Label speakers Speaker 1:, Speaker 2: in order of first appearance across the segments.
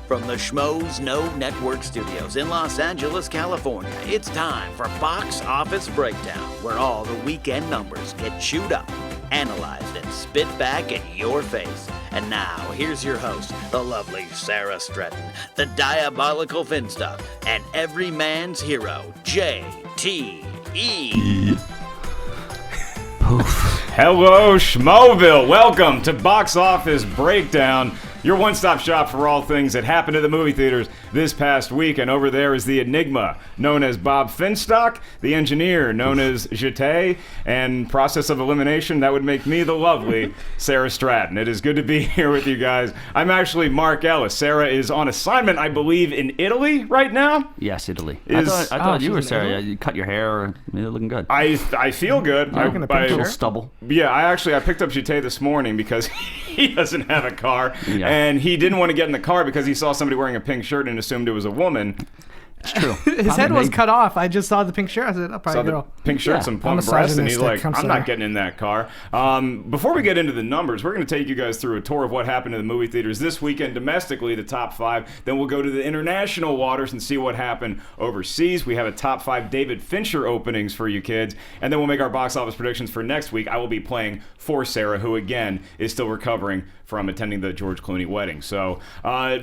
Speaker 1: From the Schmoes No Network Studios in Los Angeles, California, it's time for Box Office Breakdown, where all the weekend numbers get chewed up, analyzed, and spit back in your face. And now, here's your host, the lovely Sara Stratton, the diabolical Finstock, and every man's hero, J.T.E.
Speaker 2: Hello, Schmoville. Welcome to Box Office Breakdown, your one-stop shop for all things that happened to the movie theaters this past week. And over there is the enigma known as Bob Finstock, the engineer known as Jete, and process of elimination, that would make me the lovely Sara Stratton. It is good to be here with you guys. I'm actually Mark Ellis. Sara is on assignment, I believe, in Italy right now.
Speaker 3: Yes, Italy. I thought you were Sara. You cut your hair. You're looking good.
Speaker 2: I feel good.
Speaker 3: Little stubble.
Speaker 2: Yeah, I picked up Jete this morning because he doesn't have a car,
Speaker 3: Yeah.
Speaker 2: and he didn't want to get in the car because he saw somebody wearing a pink shirt and assumed it was a woman.
Speaker 3: It's true.
Speaker 4: His head was cut off. I just saw the pink shirt. I said, "Oh, probably
Speaker 2: Saw the
Speaker 4: girl."
Speaker 2: pink shirt,
Speaker 3: Yeah.
Speaker 2: some
Speaker 4: I'm
Speaker 2: plump breasts, and he's like,
Speaker 4: misogynistic.
Speaker 2: I'm
Speaker 4: sorry.
Speaker 2: not getting in that car. Before we get into the numbers, we're going to take you guys through a tour of what happened to the movie theaters this weekend domestically, the top 5. Then we'll go to the international waters and see what happened overseas. We have a top 5 David Fincher openings for you kids, and then we'll make our box office predictions for next week. I will be playing for Sara, who again is still recovering from attending the George Clooney wedding. So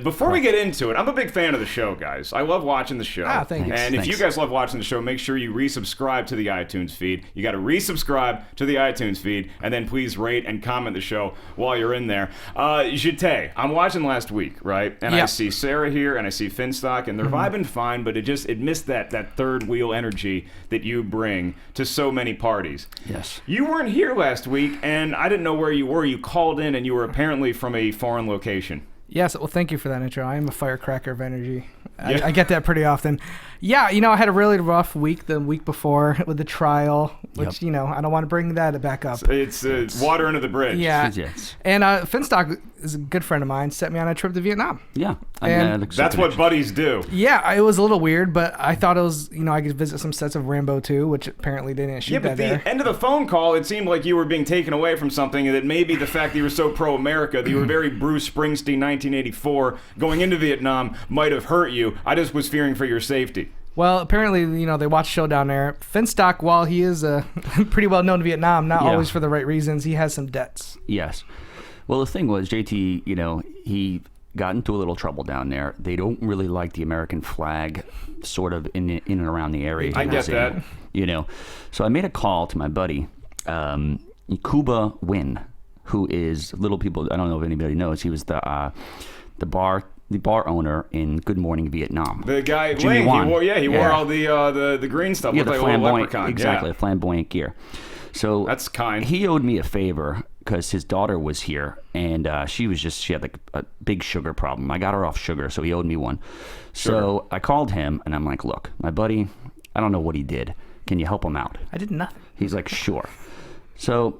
Speaker 2: before we get into it, I'm a big fan of the show, guys. I love watching the show.
Speaker 4: Thank you.
Speaker 2: And if you guys love watching the show, make sure you resubscribe to the iTunes feed. You got to resubscribe to the iTunes feed, and then please rate and comment the show while you're in there. Jete, I'm watching last week, right? And I see Sara here, and I see Finstock, and they're vibing fine, but it missed that third wheel energy that you bring to so many parties.
Speaker 3: Yes.
Speaker 2: You weren't here last week, and I didn't know where you were. You called in, and you were apparently from a foreign location.
Speaker 4: Yes, well, thank you for that intro. I am a firecracker of energy.
Speaker 2: Yeah.
Speaker 4: I get that pretty often. Yeah, I had a really rough week the week before with the trial, which, I don't want to bring that back up.
Speaker 2: It's water under the bridge.
Speaker 4: Yeah.
Speaker 3: Yes.
Speaker 4: And Finstock is a good friend of mine, sent me on a trip to Vietnam.
Speaker 3: Yeah.
Speaker 2: That's what buddies do.
Speaker 4: Yeah, it was a little weird, but I thought it was, I could visit some sets of Rambo 2, which apparently they didn't shoot
Speaker 2: Yeah, but
Speaker 4: that
Speaker 2: the
Speaker 4: there.
Speaker 2: end of the phone call, it seemed like you were being taken away from something, and that maybe the fact that you were so pro-America, that you were very Bruce Springsteen 1984, going into Vietnam might have hurt you. I just was fearing for your safety.
Speaker 4: Well, apparently, they watch show down there. Finstock, while he is pretty well known in Vietnam, not always for the right reasons, he has some debts.
Speaker 3: Yes. Well, the thing was, JT, he got into a little trouble down there. They don't really like the American flag sort of in and around the area.
Speaker 2: I get that.
Speaker 3: So I made a call to my buddy, Cuba Wynn, who is, little people, I don't know if anybody knows, he was the bar owner in Good Morning Vietnam.
Speaker 2: The guy,
Speaker 3: Jimmy
Speaker 2: Wayne,
Speaker 3: Wan.
Speaker 2: he wore all the green stuff.
Speaker 3: Yeah,
Speaker 2: Looked
Speaker 3: the
Speaker 2: like a little
Speaker 3: flamboyant,
Speaker 2: leprechaun.
Speaker 3: exactly,
Speaker 2: Yeah.
Speaker 3: flamboyant gear. So
Speaker 2: That's kind.
Speaker 3: He owed me a favor because his daughter was here, and she had like a big sugar problem. I got her off sugar, so he owed me one. So I called him, and I'm like, look, my buddy, I don't know what he did. Can you help him out?
Speaker 4: I did nothing.
Speaker 3: He's like, sure. So,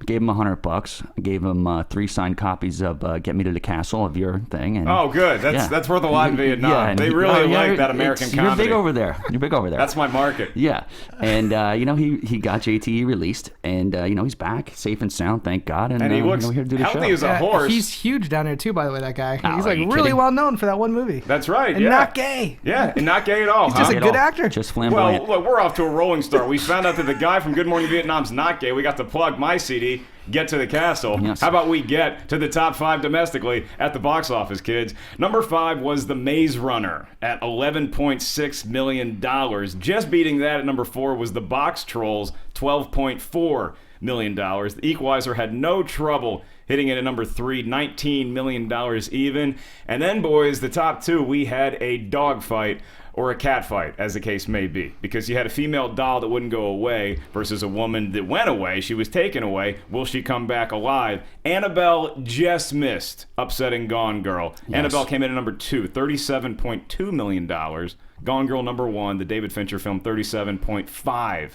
Speaker 3: gave him $100. I gave him 3 signed copies of Get Me to the Castle of your thing. And,
Speaker 2: Oh, good. That's worth a lot in Vietnam.
Speaker 3: Yeah, and
Speaker 2: they really like that American comedy.
Speaker 3: You're big over there.
Speaker 2: That's my market.
Speaker 3: Yeah. And, he got JTE released, and, he's back, safe and sound, thank God. And
Speaker 2: he looks
Speaker 3: we're here to do the
Speaker 2: healthy
Speaker 3: show.
Speaker 2: as a horse.
Speaker 4: He's huge down there, too, by the way, that guy.
Speaker 3: Oh,
Speaker 4: He's
Speaker 3: are
Speaker 4: like
Speaker 3: you
Speaker 4: really
Speaker 3: kidding?
Speaker 4: well known for that one movie.
Speaker 2: That's right,
Speaker 4: And
Speaker 2: yeah.
Speaker 4: not gay.
Speaker 2: Yeah, and not gay at all,
Speaker 4: He's just
Speaker 2: huh?
Speaker 4: a good actor.
Speaker 3: Just
Speaker 2: Well,
Speaker 3: flamboyant.
Speaker 2: look, we're off to a rolling start. We found out that the guy from Good Morning Vietnam's not gay. We got to plug my CD, Get to the Castle.
Speaker 3: Yes.
Speaker 2: How about we get to the top 5 domestically at the box office, kids? Number 5 was The Maze Runner at $11.6 million. Just beating that at number 4 was The Box Trolls, $12.4 million. The Equalizer had no trouble hitting it at number 3, $19 million even. And then, boys, the top 2, we had a dogfight, or a cat fight, as the case may be. Because you had a female doll that wouldn't go away versus a woman that went away. She was taken away. Will she come back alive? Annabelle just missed, upsetting Gone Girl.
Speaker 3: Yes.
Speaker 2: Annabelle came in at number 2, $37.2 million. Gone Girl number 1, the David Fincher film, $37.5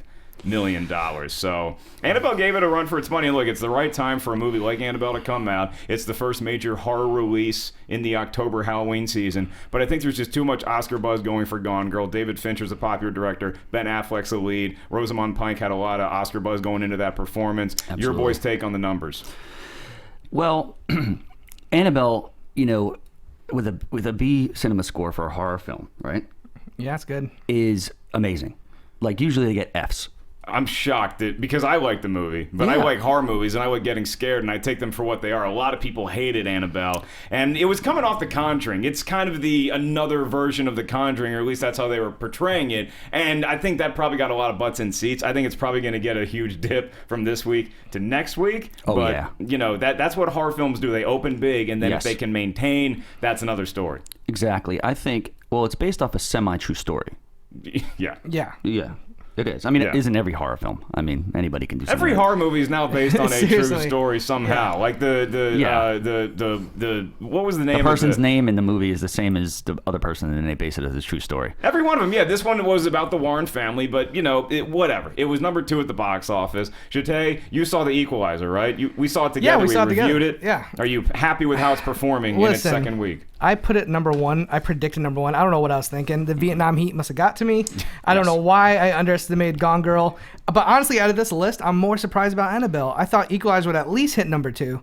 Speaker 2: million. So Annabelle gave it a run for its money. And look, it's the right time for a movie like Annabelle to come out. It's the first major horror release in the October Halloween season. But I think there's just too much Oscar buzz going for Gone Girl. David Fincher's a popular director. Ben Affleck's the lead. Rosamund Pike had a lot of Oscar buzz going into that performance.
Speaker 3: Absolutely.
Speaker 2: Your boy's take on the numbers.
Speaker 3: Well, Annabelle, with a B cinema score for a horror film, right?
Speaker 4: Yeah, it's good.
Speaker 3: Is amazing. Like usually they get Fs.
Speaker 2: I'm shocked because I like the movie, but I like horror movies and I like getting scared and I take them for what they are. A lot of people hated Annabelle, and it was coming off The Conjuring. It's kind of another version of The Conjuring, or at least that's how they were portraying it. And I think that probably got a lot of butts in seats. I think it's probably going to get a huge dip from this week to next week.
Speaker 3: Oh,
Speaker 2: but,
Speaker 3: yeah.
Speaker 2: you know, that's what horror films do. They open big, and then if they can maintain, that's another story.
Speaker 3: Exactly. I think, well, it's based off a semi-true story.
Speaker 2: Yeah.
Speaker 3: Yeah. It is. I mean, it isn't every horror film. I mean, anybody can do something.
Speaker 2: Every horror movie is now based on a true
Speaker 4: Seriously.
Speaker 2: story somehow. Like the what was the name?
Speaker 3: The person's
Speaker 2: of
Speaker 3: name in the movie is the same as the other person, and then they base it as a true story.
Speaker 2: Every one of them. Yeah, this one was about the Warren family, but you know, whatever. It was number 2 at the box office. Jate, you saw The Equalizer, right? We saw it together.
Speaker 4: Yeah, we saw it
Speaker 2: reviewed
Speaker 4: together.
Speaker 2: it.
Speaker 4: Yeah.
Speaker 2: Are you happy with how it's performing in its second week?
Speaker 4: I put it number 1. I predicted number 1. I don't know what I was thinking. The Vietnam heat must have got to me. I don't know why I underestimated Gone Girl. But honestly, out of this list, I'm more surprised about Annabelle. I thought Equalizer would at least hit number 2.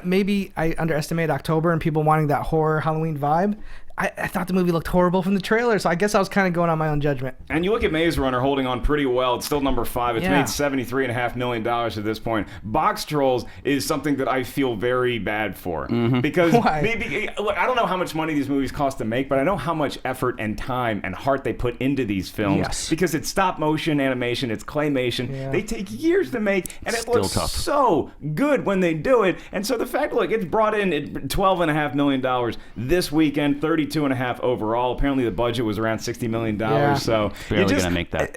Speaker 4: Maybe I underestimated October and people wanting that horror Halloween vibe. I thought the movie looked horrible from the trailer, so I guess I was kind of going on my own judgment.
Speaker 2: And you look at Maze Runner holding on pretty well. It's still number 5. It's
Speaker 4: Yeah.
Speaker 2: made $73.5 million at this point. Box Trolls is something that I feel very bad for. Because
Speaker 4: Why?
Speaker 2: look, I don't know how much money these movies cost to make, but I know how much effort and time and heart they put into these films.
Speaker 3: Yes.
Speaker 2: Because it's stop motion animation, it's claymation.
Speaker 4: Yeah.
Speaker 2: They take years to make, and it
Speaker 3: Still
Speaker 2: looks
Speaker 3: tough.
Speaker 2: so good when they do it. And so the fact, look, it's brought in $12.5 million this weekend, 32.5 overall. Apparently the budget was around $60 million.
Speaker 4: Yeah.
Speaker 2: So
Speaker 3: Barely gonna make that.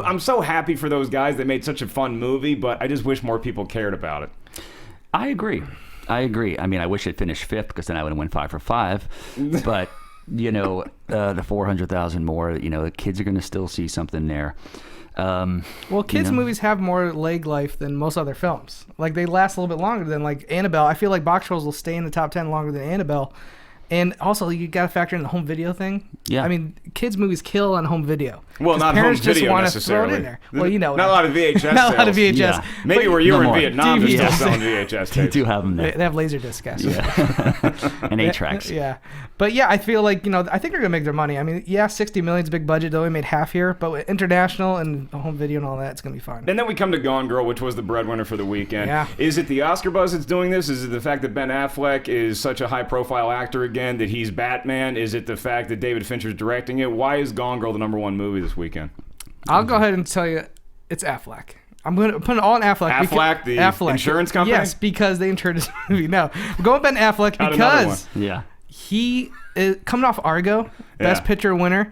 Speaker 2: I'm so happy for those guys. They made such a fun movie, but I just wish more people cared about it.
Speaker 3: I agree. I mean, I wish it finished 5th because then I would have won 5 for 5. But, you know, the 400,000 more, you know, the kids are going to still see something there.
Speaker 4: Well, kids' movies have more leg life than most other films. Like, they last a little bit longer than, like, Annabelle. I feel like Box Trolls will stay in the top 10 longer than Annabelle. And also, you got to factor in the home video thing.
Speaker 3: Yeah.
Speaker 4: I mean, kids' movies kill on home video.
Speaker 2: Well,
Speaker 4: 'Cause
Speaker 2: not home
Speaker 4: parents just
Speaker 2: video
Speaker 4: wanna throw
Speaker 2: necessarily.
Speaker 4: it in there. Well, you know.
Speaker 2: Not a lot of VHS
Speaker 4: Not a lot of
Speaker 2: sales.
Speaker 4: VHS.
Speaker 3: Yeah.
Speaker 2: Maybe
Speaker 4: But
Speaker 2: where you
Speaker 3: No
Speaker 2: were in
Speaker 3: more.
Speaker 2: Vietnam, they're still
Speaker 3: DVDs.
Speaker 2: selling VHS
Speaker 3: They
Speaker 2: tapes.
Speaker 3: do have them
Speaker 4: They
Speaker 3: there.
Speaker 4: have Laserdisc, guys.
Speaker 3: Yeah. And 8 tracks.
Speaker 4: Yeah. But yeah, I feel like, you know, I think they're going to make their money. I mean, yeah, 60 million's a big budget. They only made half here. But with international and home video and all that, it's going to be fine.
Speaker 2: And then we come to Gone Girl, which was the breadwinner for the weekend.
Speaker 4: Yeah.
Speaker 2: Is it the Oscar buzz that's doing this? Is it the fact that Ben Affleck is such a high-profile actor again, that he's Batman? Is it the fact that David Fincher's directing it? Why is Gone Girl the number 1 movie this weekend?
Speaker 4: I'll go ahead and tell you it's Affleck. I'm going to put it all on Affleck.
Speaker 2: Affleck, the insurance company?
Speaker 4: Yes, because they insured his movie. No, I'm going Ben Affleck
Speaker 2: Got another
Speaker 4: because
Speaker 3: Yeah.
Speaker 4: he is coming off Argo, Best
Speaker 2: Yeah.
Speaker 4: Picture winner.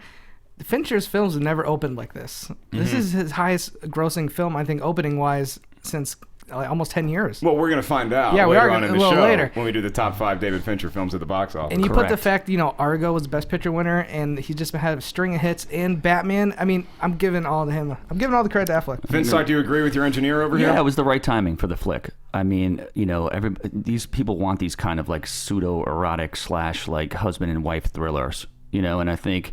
Speaker 4: Fincher's films have never opened like this. This is his highest grossing film, I think, opening-wise, since almost 10 years.
Speaker 2: Well, we're going to find out
Speaker 4: Yeah, we
Speaker 2: later
Speaker 4: are
Speaker 2: on
Speaker 4: gonna-
Speaker 2: in
Speaker 4: a
Speaker 2: the
Speaker 4: little
Speaker 2: show
Speaker 4: later.
Speaker 2: when we do the top 5 David Fincher films at the box office.
Speaker 4: And you put the
Speaker 3: Correct.
Speaker 4: fact, you know, Argo was Best Picture winner, and he's just had a string of hits, and Batman. I mean, I'm giving all to him. I'm giving all the credit to Affleck.
Speaker 2: Finstock, do you agree with your engineer over here?
Speaker 3: Yeah, it was the right timing for the flick. I mean, you know, these people want these kind of like pseudo-erotic / like husband and wife thrillers, you know, and I think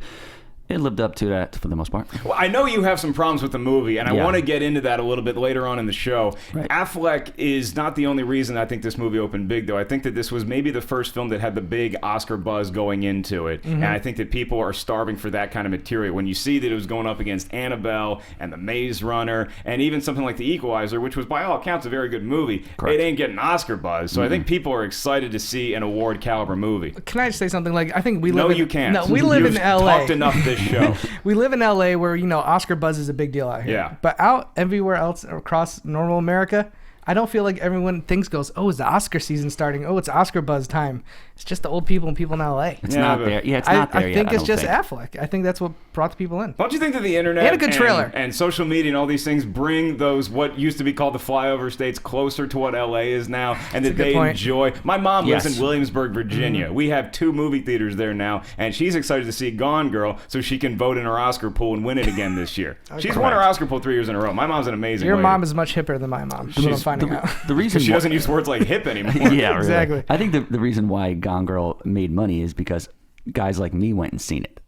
Speaker 3: it lived up to that for the most part.
Speaker 2: Well, I know you have some problems with the movie, and I
Speaker 3: Yeah.
Speaker 2: want to get into that a little bit later on in the show.
Speaker 3: Right.
Speaker 2: Affleck is not the only reason I think this movie opened big, though. I think that this was maybe the first film that had the big Oscar buzz going into it, and I think that people are starving for that kind of material. When you see that it was going up against Annabelle and The Maze Runner, and even something like The Equalizer, which was by all accounts a very good movie,
Speaker 3: Correct.
Speaker 2: it ain't getting Oscar buzz. So I think people are excited to see an award caliber movie.
Speaker 4: Can I just say something? Like, I think we live
Speaker 2: No,
Speaker 4: in...
Speaker 2: you can't.
Speaker 4: No, we live
Speaker 2: You've
Speaker 4: in L.A.
Speaker 2: talked enough this show.
Speaker 4: We live in LA where, you know, Oscar buzz is a big deal out here.
Speaker 2: Yeah.
Speaker 4: But out everywhere else across normal America, I don't feel like everyone goes, oh, is the Oscar season starting? Oh, it's Oscar buzz time. It's just the old people and people in LA.
Speaker 3: It's
Speaker 2: Yeah,
Speaker 3: not
Speaker 2: but-
Speaker 3: there. Yeah, it's not there
Speaker 4: I
Speaker 3: yet.
Speaker 4: think it's
Speaker 3: don't
Speaker 4: just
Speaker 3: think.
Speaker 4: Affleck. I think that's what brought the people in.
Speaker 2: Don't you think that the internet
Speaker 4: And a good trailer.
Speaker 2: and social media and all these things bring those what used to be called the flyover states closer to what LA is now, and that
Speaker 4: a good
Speaker 2: they
Speaker 4: point.
Speaker 2: enjoy? My mom lives
Speaker 3: Yes.
Speaker 2: in Williamsburg, Virginia. We have 2 movie theaters there now, and she's excited to see Gone Girl so she can vote in her Oscar pool and win it again this year. She's won her Oscar pool 3 years in a row. My mom's an amazing
Speaker 4: Your
Speaker 2: lady.
Speaker 4: mom is much hipper than my mom. That's what I'm finding out.
Speaker 3: The reason
Speaker 2: She
Speaker 3: why-
Speaker 2: doesn't use words like hip anymore.
Speaker 3: Yeah, really.
Speaker 4: Exactly.
Speaker 3: I think the reason why Gone Girl made money is because guys like me went and seen it.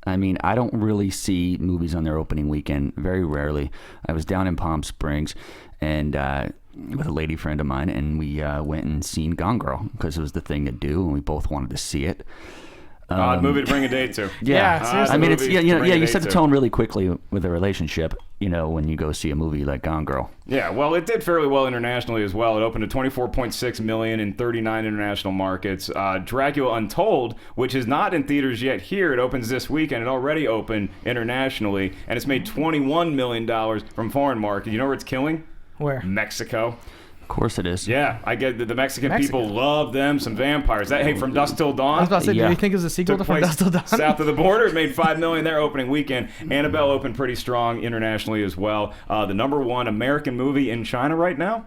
Speaker 3: I mean, I don't really see movies on their opening weekend, very rarely. I was down in Palm Springs, and with a lady friend of mine, and we went and seen Gone Girl because it was the thing to do, and we both wanted to see it.
Speaker 2: Odd movie to bring a date to.
Speaker 4: Yeah, seriously.
Speaker 3: I mean, it's
Speaker 2: movie
Speaker 3: yeah,
Speaker 2: to bring a
Speaker 3: you
Speaker 2: date
Speaker 3: set the
Speaker 2: to.
Speaker 3: tone really quickly with a relationship. When you go see a movie like Gone Girl.
Speaker 2: Yeah, well, it did fairly well internationally as well. It opened to 24.6 million in 39 international markets. Dracula Untold, which is not in theaters yet here, it opens this weekend. It already opened internationally, and it's made $21 million from foreign market. You know where it's killing?
Speaker 4: Where?
Speaker 2: Mexico.
Speaker 3: Of course it is.
Speaker 2: Yeah, I get the Mexican people love them some vampires. Hey, From Dusk Till Dawn.
Speaker 4: I was about to say,
Speaker 3: Yeah.
Speaker 4: do you think it's a sequel to
Speaker 2: Took
Speaker 4: From
Speaker 2: place
Speaker 4: Dusk Till Dawn?
Speaker 2: south of the border. It made $5 million their opening weekend. Annabelle opened pretty strong internationally as well. The number one American movie in China right now.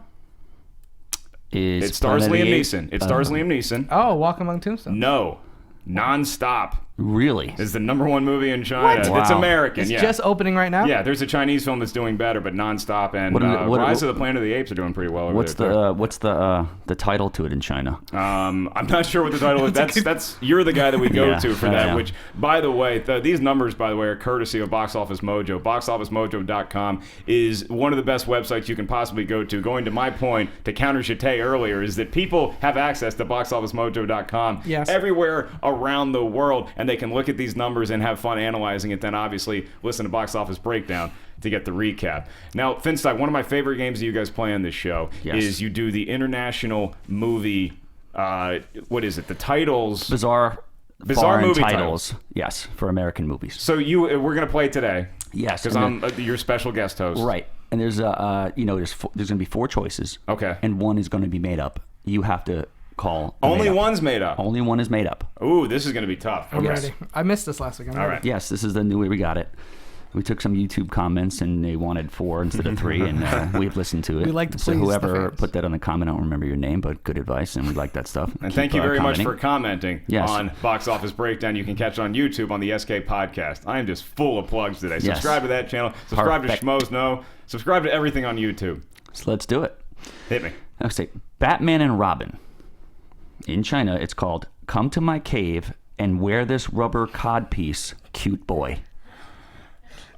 Speaker 2: It stars Liam Neeson. It stars Liam Neeson.
Speaker 4: Oh, Walk Among Tombstones.
Speaker 2: No, Nonstop
Speaker 3: Really?
Speaker 2: is the number one movie in China.
Speaker 4: What?
Speaker 2: It's
Speaker 3: Wow.
Speaker 2: American.
Speaker 4: It's
Speaker 2: yeah.
Speaker 4: just opening right now?
Speaker 2: Yeah, there's a Chinese film that's doing better, but Nonstop and
Speaker 3: What are the- what-
Speaker 2: Rise of the Planet of the Apes are doing pretty well over
Speaker 3: What's
Speaker 2: there.
Speaker 3: what's the title to it in China?
Speaker 2: I'm not sure what the title is. That's you're the guy that we go
Speaker 3: Yeah,
Speaker 2: to for
Speaker 3: I
Speaker 2: that.
Speaker 3: know.
Speaker 2: Which, by the way, these numbers, by the way, are courtesy of Box Office Mojo. BoxOfficeMojo.com is one of the best websites you can possibly go to. Going to my point to counter Chate earlier is that people have access to BoxOfficeMojo.com
Speaker 4: Yes.
Speaker 2: everywhere around the world, and they can look at these numbers and have fun analyzing it. Then obviously listen to Box Office Breakdown to get the recap. Now, Finstock, one of my favorite games that you guys play on this show
Speaker 3: Yes.
Speaker 2: is you do the international movie. What is it? The titles.
Speaker 3: Bizarre foreign
Speaker 2: movie
Speaker 3: titles. Yes, for American movies.
Speaker 2: So we're gonna play today.
Speaker 3: Yes,
Speaker 2: because
Speaker 3: and
Speaker 2: I'm your special guest host.
Speaker 3: Right. And there's there's going to be 4 choices.
Speaker 2: Okay.
Speaker 3: And one is going to be made up. You have to call.
Speaker 2: Only
Speaker 3: made up.
Speaker 2: one's made up.
Speaker 3: Only one is made up.
Speaker 2: Ooh, this is gonna be tough.
Speaker 4: I'm
Speaker 2: Okay.
Speaker 4: ready. I missed this last week. I'm
Speaker 2: All
Speaker 4: ready.
Speaker 2: right.
Speaker 3: Yes, this is the new way we got it. We took some YouTube comments and they wanted 4 instead of 3, and we've listened to it.
Speaker 4: We like to
Speaker 3: so
Speaker 4: please the
Speaker 3: whoever
Speaker 4: fans.
Speaker 3: put that on the comment, I don't remember your name, but good advice, and we like that stuff.
Speaker 2: And thank you very much
Speaker 3: commenting.
Speaker 2: for commenting
Speaker 3: Yes.
Speaker 2: on Box Office Breakdown. You can catch it on YouTube on the SK Podcast. I am just full of plugs today.
Speaker 3: Yes.
Speaker 2: Subscribe to that channel. Subscribe
Speaker 3: Perfect.
Speaker 2: to Schmoes. No. Subscribe to everything on YouTube.
Speaker 3: So let's do it.
Speaker 2: Hit me.
Speaker 3: I'll say Batman and Robin. In China, it's called "Come to My Cave and Wear This Rubber Codpiece, Cute Boy."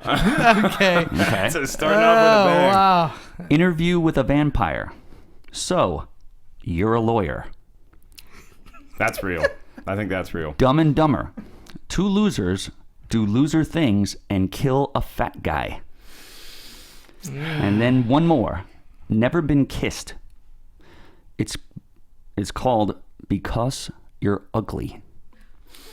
Speaker 4: Okay.
Speaker 3: Okay.
Speaker 2: So starting off with a bang.
Speaker 4: Wow.
Speaker 3: Interview with a Vampire. So, you're a lawyer.
Speaker 2: That's real. I think that's real.
Speaker 3: Dumb and Dumber. 2 losers do loser things and kill a fat guy. And then one more. Never Been Kissed. It's called Because You're Ugly.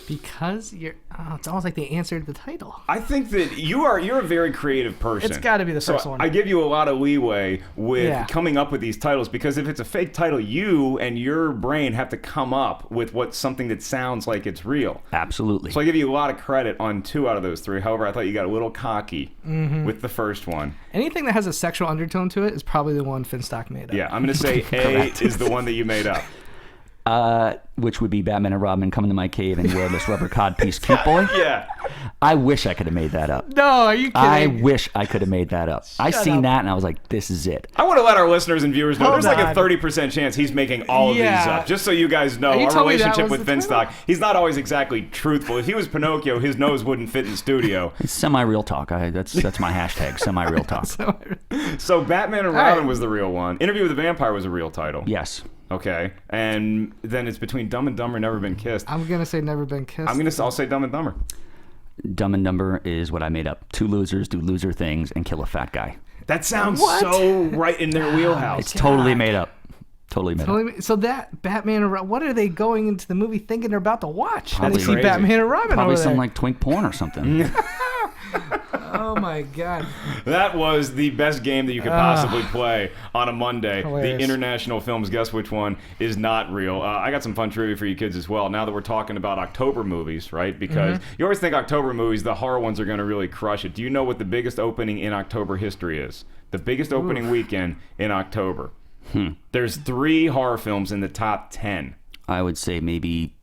Speaker 4: Because you're. Oh, it's almost like they answered the title.
Speaker 2: I think that you're a very creative person.
Speaker 4: It's gotta be the first
Speaker 2: so
Speaker 4: one.
Speaker 2: I give you a lot of leeway with
Speaker 4: Yeah.
Speaker 2: coming up with these titles, because if it's a fake title, you and your brain have to come up with something that sounds like it's real.
Speaker 3: Absolutely.
Speaker 2: So I give you a lot of credit on 2 out of those 3. However, I thought you got a little cocky with the first one.
Speaker 4: Anything that has a sexual undertone to it is probably the one Finstock made up.
Speaker 2: Yeah, I'm going to say A is the one that you made up.
Speaker 3: Which would be Batman and Robin come into my cave and wear this rubber codpiece, cute boy.
Speaker 2: Yeah.
Speaker 3: I wish I could have made that up.
Speaker 4: No, are you kidding?
Speaker 3: I wish I could have made that up. I seen
Speaker 4: up.
Speaker 3: that and I was like, this is it.
Speaker 2: I want to let our listeners and viewers know
Speaker 4: Hold
Speaker 2: there's like a
Speaker 4: on.
Speaker 2: 30% chance he's making all of these
Speaker 4: Yeah.
Speaker 2: up. Just so you guys know,
Speaker 4: You
Speaker 2: our
Speaker 4: told me that
Speaker 2: relationship
Speaker 4: was
Speaker 2: with
Speaker 4: the
Speaker 2: Finstock, he's not always exactly truthful. If he was Pinocchio, his nose wouldn't fit in the studio.
Speaker 3: It's semi-real talk. That's my hashtag, semi-real talk.
Speaker 2: So Batman and
Speaker 4: All
Speaker 2: Robin
Speaker 4: right.
Speaker 2: was the real one. Interview with the Vampire was a real title.
Speaker 3: Yes.
Speaker 2: Okay. And then it's between Dumb and Dumber, Never Been Kissed.
Speaker 4: I'm gonna say Never Been Kissed.
Speaker 2: I'll say Dumb and Dumber.
Speaker 3: Dumb and Dumber is what I made up. 2 losers do loser things and kill a fat guy.
Speaker 2: That sounds
Speaker 4: What?
Speaker 2: so right in their wheelhouse.
Speaker 3: It's totally made up. Totally made up.
Speaker 4: So that Batman and Robin, what are they going into the movie thinking they're about to watch? How
Speaker 3: Probably
Speaker 4: they see
Speaker 2: crazy.
Speaker 4: Batman and Robin
Speaker 3: Probably
Speaker 4: over
Speaker 3: some
Speaker 4: there?
Speaker 3: like twink porn or something.
Speaker 4: Oh my god.
Speaker 2: That was the best game that you could possibly play on a Monday.
Speaker 4: Hilarious.
Speaker 2: The International Films. Guess which one is not real? I got some fun trivia for you kids as well. Now that we're talking about October movies, right? Because you always think October movies, the horror ones are going to really crush it. Do you know what the biggest opening in October history is? The biggest opening weekend in October. There's 3 horror films in the top 10.
Speaker 3: I would say maybe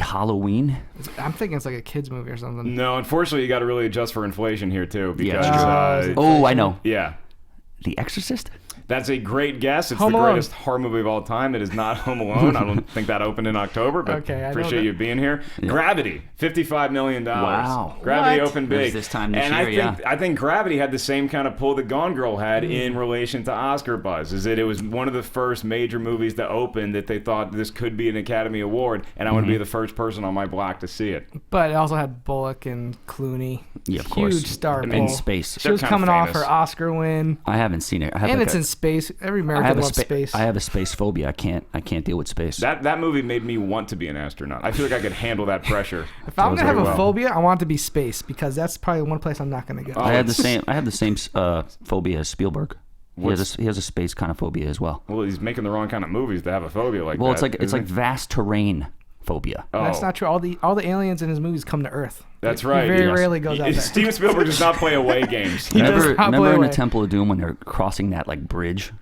Speaker 3: Halloween.
Speaker 4: I'm thinking it's like a kids movie or something.
Speaker 2: No, unfortunately, you got to really adjust for inflation here too. Because
Speaker 3: Yeah,
Speaker 4: true.
Speaker 3: Oh, I know.
Speaker 2: yeah.
Speaker 3: The Exorcist?
Speaker 2: That's a great guess. It's
Speaker 4: Home
Speaker 2: the
Speaker 4: Alone.
Speaker 2: greatest horror movie of all time. It is not Home Alone. I don't think that opened in October, but
Speaker 4: Okay, I know
Speaker 2: appreciate
Speaker 4: that.
Speaker 2: you being here. Gravity, $55 million.
Speaker 3: Wow.
Speaker 2: Gravity
Speaker 4: What?
Speaker 2: opened
Speaker 3: It was
Speaker 2: big.
Speaker 3: this time this
Speaker 2: and
Speaker 3: year,
Speaker 2: I think Gravity had the same kind of pull that Gone Girl had in relation to Oscar buzz, is that it was one of the first major movies to open that they thought this could be an Academy Award, and I want to be the first person on my block to see it.
Speaker 4: But it also had Bullock and Clooney.
Speaker 3: Yeah, of course.
Speaker 4: Huge star
Speaker 3: In
Speaker 4: pool.
Speaker 3: space.
Speaker 4: She was
Speaker 2: They're
Speaker 4: coming
Speaker 2: kinda
Speaker 4: off
Speaker 2: famous.
Speaker 4: her Oscar win.
Speaker 3: I haven't seen it. I have
Speaker 4: And
Speaker 3: like
Speaker 4: it's in space. Every
Speaker 3: I
Speaker 4: American
Speaker 3: have
Speaker 4: loves space.
Speaker 3: I have a space phobia. I can't deal with space.
Speaker 2: That movie made me want to be an astronaut. I feel like I could handle that pressure.
Speaker 4: If I'm gonna have
Speaker 2: very
Speaker 4: a
Speaker 2: well.
Speaker 4: phobia, I want it to be space because that's probably one place I'm not gonna go.
Speaker 3: I had the same phobia as Spielberg. He has a space kind of phobia as well.
Speaker 2: Well, he's making the wrong kind of movies to have a phobia like that.
Speaker 3: Well, it's like
Speaker 2: isn't it?
Speaker 3: vast terrain phobia.
Speaker 2: Oh,
Speaker 4: That's not true. All the aliens in his movies come to Earth.
Speaker 2: That's
Speaker 4: He
Speaker 2: right.
Speaker 4: very
Speaker 3: yes.
Speaker 4: rarely goes out there.
Speaker 2: Steven Spielberg does not play away games.
Speaker 4: He does
Speaker 3: Remember,
Speaker 4: not play
Speaker 3: in
Speaker 4: away.
Speaker 3: the Temple of Doom when they're crossing that like bridge?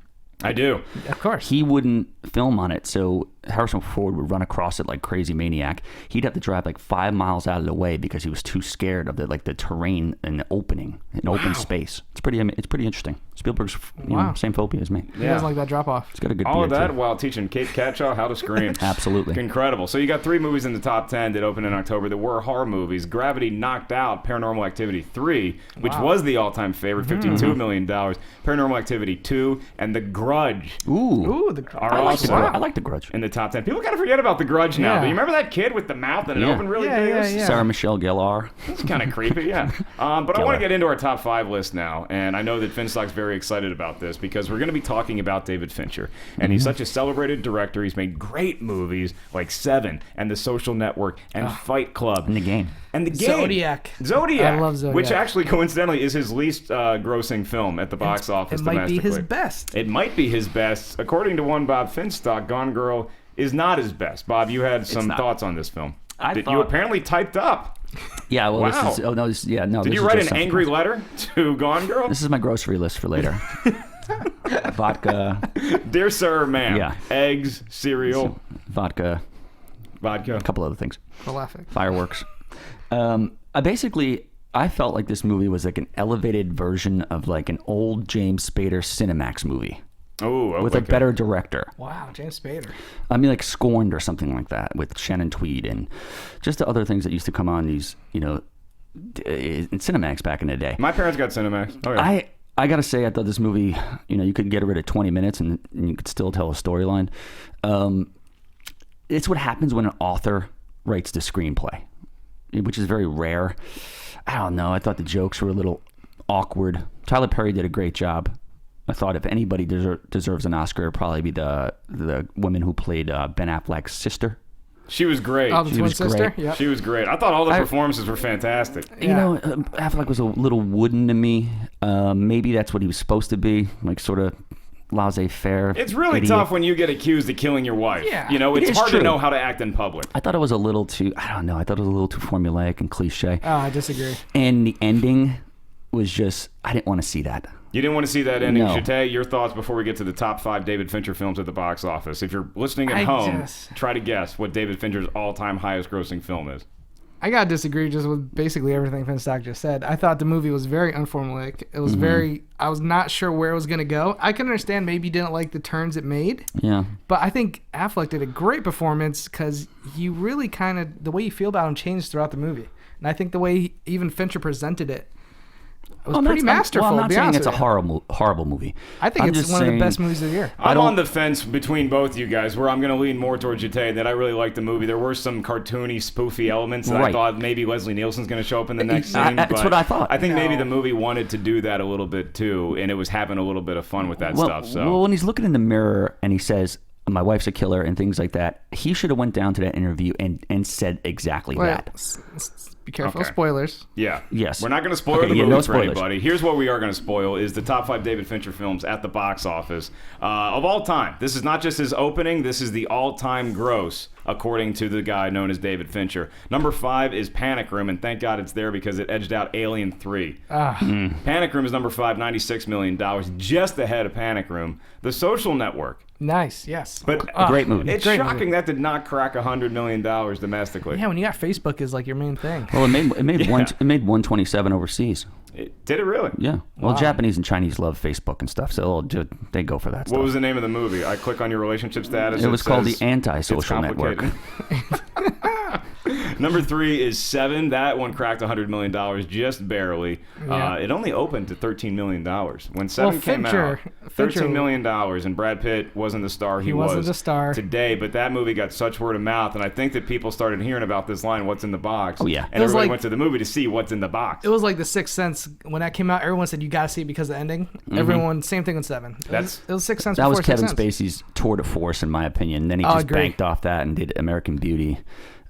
Speaker 2: I do.
Speaker 4: Of course.
Speaker 3: He wouldn't film on it, so Harrison Ford would run across it like crazy maniac. He'd have to drive like 5 miles out of the way because he was too scared of the terrain and the open space. It's pretty interesting. Spielberg's same phobia as me.
Speaker 4: He doesn't like that drop off.
Speaker 3: He's got a good
Speaker 2: All of
Speaker 3: beard,
Speaker 2: that
Speaker 3: too.
Speaker 2: while teaching Kate Catshaw how to scream.
Speaker 3: Absolutely.
Speaker 2: Incredible. So you got 3 movies in the top 10 that opened in October that were horror movies. Gravity knocked out Paranormal Activity 3, which was the all-time favorite, $52 million. Paranormal Activity 2 and The Grudge
Speaker 3: Ooh,
Speaker 2: are
Speaker 3: I
Speaker 2: also
Speaker 3: like the Grudge.
Speaker 2: in the top 10. People kind of forget about The Grudge now.
Speaker 4: Yeah.
Speaker 2: Do you remember that kid with the mouth and it
Speaker 3: Yeah.
Speaker 2: opened really
Speaker 4: Yeah,
Speaker 2: big?
Speaker 4: yeah, yeah.
Speaker 3: Sarah Michelle Gellar.
Speaker 2: It's kind of creepy, yeah. But I want to get into our top 5 list now, and I know that Finstock's very excited about this because we're going to be talking about David Fincher. And he's such a celebrated director. He's made great movies like Seven and The Social Network and Fight Club.
Speaker 3: In the game.
Speaker 2: And The Game.
Speaker 4: Zodiac.
Speaker 2: Zodiac.
Speaker 4: I love Zodiac.
Speaker 2: Which actually, coincidentally, is his least grossing film at the box office
Speaker 4: It might be
Speaker 2: domestically.
Speaker 4: his best.
Speaker 2: It might be his best. According to one Bob Finstock, Gone Girl is not his best. Bob, you had some
Speaker 3: not.
Speaker 2: thoughts on this film.
Speaker 3: I
Speaker 2: You
Speaker 3: thought-
Speaker 2: apparently typed up.
Speaker 3: Yeah, well,
Speaker 2: Wow.
Speaker 3: this is... Oh, no, this, yeah, no.
Speaker 2: Did
Speaker 3: this
Speaker 2: you
Speaker 3: is
Speaker 2: write
Speaker 3: just
Speaker 2: an
Speaker 3: something
Speaker 2: angry
Speaker 3: else.
Speaker 2: letter to Gone Girl?
Speaker 3: This is my grocery list for later. Vodka,
Speaker 2: Dear sir, ma'am.
Speaker 3: Yeah.
Speaker 2: Eggs, cereal,
Speaker 3: vodka,
Speaker 2: vodka.
Speaker 3: a couple other things.
Speaker 4: Prolific.
Speaker 3: Fireworks. I felt like this movie was like an elevated version of like an old James Spader Cinemax movie
Speaker 2: Oh,
Speaker 3: with a
Speaker 2: okay.
Speaker 3: better director.
Speaker 4: Wow, James Spader.
Speaker 3: I mean, like Scorned or something like that with Shannon Tweed and just the other things that used to come on these, in Cinemax back in the day.
Speaker 2: My parents got Cinemax. Oh, yeah.
Speaker 3: I gotta say, I thought this movie, you could get rid of 20 minutes and you could still tell a storyline. It's what happens when an author writes the screenplay, which is very rare. I don't know. I thought the jokes were a little awkward. Tyler Perry did a great job. I thought if anybody deserves an Oscar, it'd probably be the woman who played Ben Affleck's sister.
Speaker 2: She was great.
Speaker 4: Oh, the
Speaker 3: She
Speaker 4: twin
Speaker 3: was
Speaker 4: sister?
Speaker 3: great.
Speaker 4: Yep.
Speaker 2: She was great. I thought all the performances were fantastic.
Speaker 3: Affleck was a little wooden to me. Maybe that's what he was supposed to be, like sort of laissez-faire.
Speaker 2: It's really
Speaker 3: idiot.
Speaker 2: tough when you get accused of killing your wife.
Speaker 4: Yeah.
Speaker 2: It's
Speaker 3: is
Speaker 2: hard
Speaker 3: true.
Speaker 2: to know how to act in public.
Speaker 3: I thought it was a little too, I don't know, I thought it was a little too formulaic and cliche.
Speaker 4: Oh, I disagree.
Speaker 3: And the ending was just, I didn't want to see that.
Speaker 2: You didn't want to see that ending.
Speaker 3: No.
Speaker 2: Chate, your thoughts before we get to the top 5 David Fincher films at the box office. If you're listening at
Speaker 4: I
Speaker 2: home,
Speaker 4: just-
Speaker 2: try to guess what David Fincher's all-time highest grossing film is.
Speaker 4: I gotta disagree just with basically everything Finstock just said. I thought the movie was very unformulaic. It was I was not sure where it was gonna go. I can understand maybe you didn't like the turns it made,
Speaker 3: Yeah.
Speaker 4: but I think Affleck did a great performance because you really kind of, the way you feel about him changed throughout the movie. And I think the way even Fincher presented it was pretty masterful.
Speaker 3: I'm
Speaker 4: to
Speaker 3: not
Speaker 4: be
Speaker 3: saying
Speaker 4: honest
Speaker 3: it's a
Speaker 4: with you.
Speaker 3: horrible movie.
Speaker 4: I think
Speaker 3: I'm
Speaker 4: it's
Speaker 3: just
Speaker 4: one of the
Speaker 3: saying-
Speaker 4: best movies of the year.
Speaker 2: I'm on the fence between both you guys, where I'm going to lean more towards Chate that I really liked the movie. There were some cartoony, spoofy elements that I
Speaker 3: Right.
Speaker 2: thought maybe Leslie Nielsen's going to show up in the next scene.
Speaker 3: That's
Speaker 2: but
Speaker 3: what I thought.
Speaker 2: I think maybe
Speaker 4: No.
Speaker 2: the movie wanted to do that a little bit too, and it was having a little bit of fun with that stuff. So.
Speaker 3: Well, when he's looking in the mirror and he says, my wife's a killer and things like that, he should have went down to that interview and said exactly that.
Speaker 4: Be careful,
Speaker 2: Okay.
Speaker 4: spoilers.
Speaker 2: Yeah.
Speaker 3: Yes.
Speaker 2: We're not going to spoil
Speaker 3: Okay,
Speaker 2: the
Speaker 3: yeah,
Speaker 2: movie
Speaker 3: no
Speaker 2: for
Speaker 3: spoilers.
Speaker 2: anybody. Here's what we are going to spoil is the top 5 David Fincher films at the box office of all time. This is not just his opening. This is the all-time gross, according to the guy known as David Fincher. Number 5 is Panic Room, and thank God it's there because it edged out Alien 3. Panic Room is number 5, $96 million, just ahead of Panic Room. The Social Network.
Speaker 4: Nice, yes.
Speaker 2: But
Speaker 3: Great movie.
Speaker 2: it's
Speaker 4: Great
Speaker 2: shocking
Speaker 4: movie.
Speaker 2: that did not crack $100 million domestically.
Speaker 4: Yeah, when you got Facebook is like your main thing.
Speaker 3: Well, it made 127 overseas.
Speaker 2: Did it really?
Speaker 3: Yeah. Well, Japanese and Chinese love Facebook and stuff, so they go for that stuff.
Speaker 2: What was the name of the movie? I click on your relationship status.
Speaker 3: It was called The
Speaker 2: says
Speaker 3: Anti-Social
Speaker 2: it's
Speaker 3: Network.
Speaker 2: Number 3 is Seven. That one cracked $100 million, just barely.
Speaker 4: Yeah.
Speaker 2: It only opened to $13 million. When Seven came out,
Speaker 4: Fincher,
Speaker 2: $13 million, and Brad Pitt wasn't the star he
Speaker 4: wasn't
Speaker 2: was
Speaker 4: the star
Speaker 2: today, but that movie got such word of mouth, and I think that people started hearing about this line, what's in the box?
Speaker 3: Oh, yeah.
Speaker 2: And everybody
Speaker 4: like-
Speaker 2: went to the movie to see what's in the box.
Speaker 4: It was like The Sixth Sense when that came out. Everyone said you got to see it because of the ending. Everyone, same thing with Seven. It was Sixth Sense.
Speaker 3: That was
Speaker 4: before
Speaker 3: Kevin
Speaker 4: Sixth Sense.
Speaker 3: Spacey's tour de force, in my opinion. Then he
Speaker 4: Oh,
Speaker 3: just
Speaker 4: agree.
Speaker 3: banked off that and did American Beauty.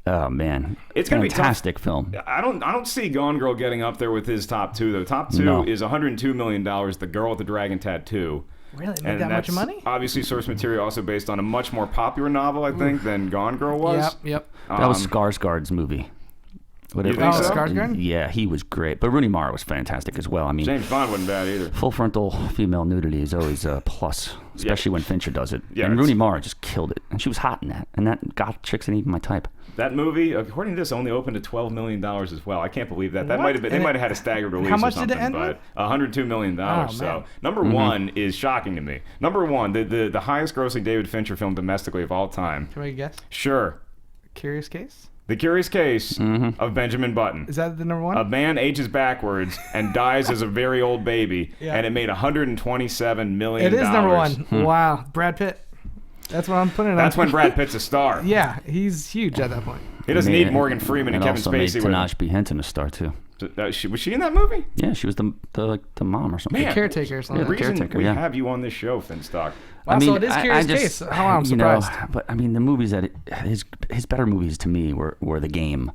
Speaker 3: Oh man,
Speaker 2: It's gonna be
Speaker 3: fantastic film.
Speaker 2: I don't see Gone Girl getting up there with his top 2 though. Top 2
Speaker 3: No.
Speaker 2: is $102 million. The Girl with the Dragon Tattoo.
Speaker 4: Really? Made
Speaker 2: And
Speaker 4: that much
Speaker 2: that's
Speaker 4: money?
Speaker 2: obviously source material, also based on a much more popular novel, I think, than Gone Girl was.
Speaker 4: Yep.
Speaker 3: That was Skarsgård's movie.
Speaker 2: You think so?
Speaker 4: Skarsgård?
Speaker 3: Yeah, he was great. But Rooney Mara was fantastic as well. I mean,
Speaker 2: James Bond wasn't bad either.
Speaker 3: full frontal female nudity is always a plus, especially when Fincher does it.
Speaker 2: Yeah,
Speaker 3: and
Speaker 2: it's-
Speaker 3: Rooney Mara just killed it. And she was hot in that. And that got chicks ain't even my type.
Speaker 2: That movie, according to this, only opened to $12 million as well. I can't believe that. That
Speaker 4: What?
Speaker 2: might have been. They
Speaker 4: And
Speaker 2: might have had a staggered release.
Speaker 4: how much
Speaker 2: or
Speaker 4: did it
Speaker 2: something,
Speaker 4: end
Speaker 2: but $102 million.
Speaker 4: Oh,
Speaker 2: so
Speaker 4: man.
Speaker 2: number 1 is shocking to me. Number 1, the highest grossing David Fincher film domestically of all time.
Speaker 4: Can we guess?
Speaker 2: Sure,
Speaker 4: Curious Case?
Speaker 2: The Curious Case of Benjamin Button.
Speaker 4: Is that the number one?
Speaker 2: A man ages backwards and dies as a very old baby,
Speaker 4: Yeah.
Speaker 2: and it made $127 million.
Speaker 4: It is number one. Wow. Brad Pitt. That's what I'm putting it on.
Speaker 2: That's when Brad Pitt's a star.
Speaker 4: Yeah, he's huge at that point.
Speaker 2: He doesn't need Morgan Freeman and
Speaker 3: It
Speaker 2: Kevin
Speaker 3: also made
Speaker 2: Spacey with him.
Speaker 3: Tanash B. Henson a star too.
Speaker 2: Was she in that movie?
Speaker 3: Yeah, she was the mom or something.
Speaker 2: Man,
Speaker 4: Caretaker or something.
Speaker 2: The reason
Speaker 3: caretaker,
Speaker 2: we
Speaker 3: yeah.
Speaker 2: have you on this show, Finstock.
Speaker 4: Wow, so it is Curious
Speaker 3: just,
Speaker 4: Case. How I'm
Speaker 3: you know,
Speaker 4: surprised.
Speaker 3: but I mean, the movies that his better movies to me were The Game,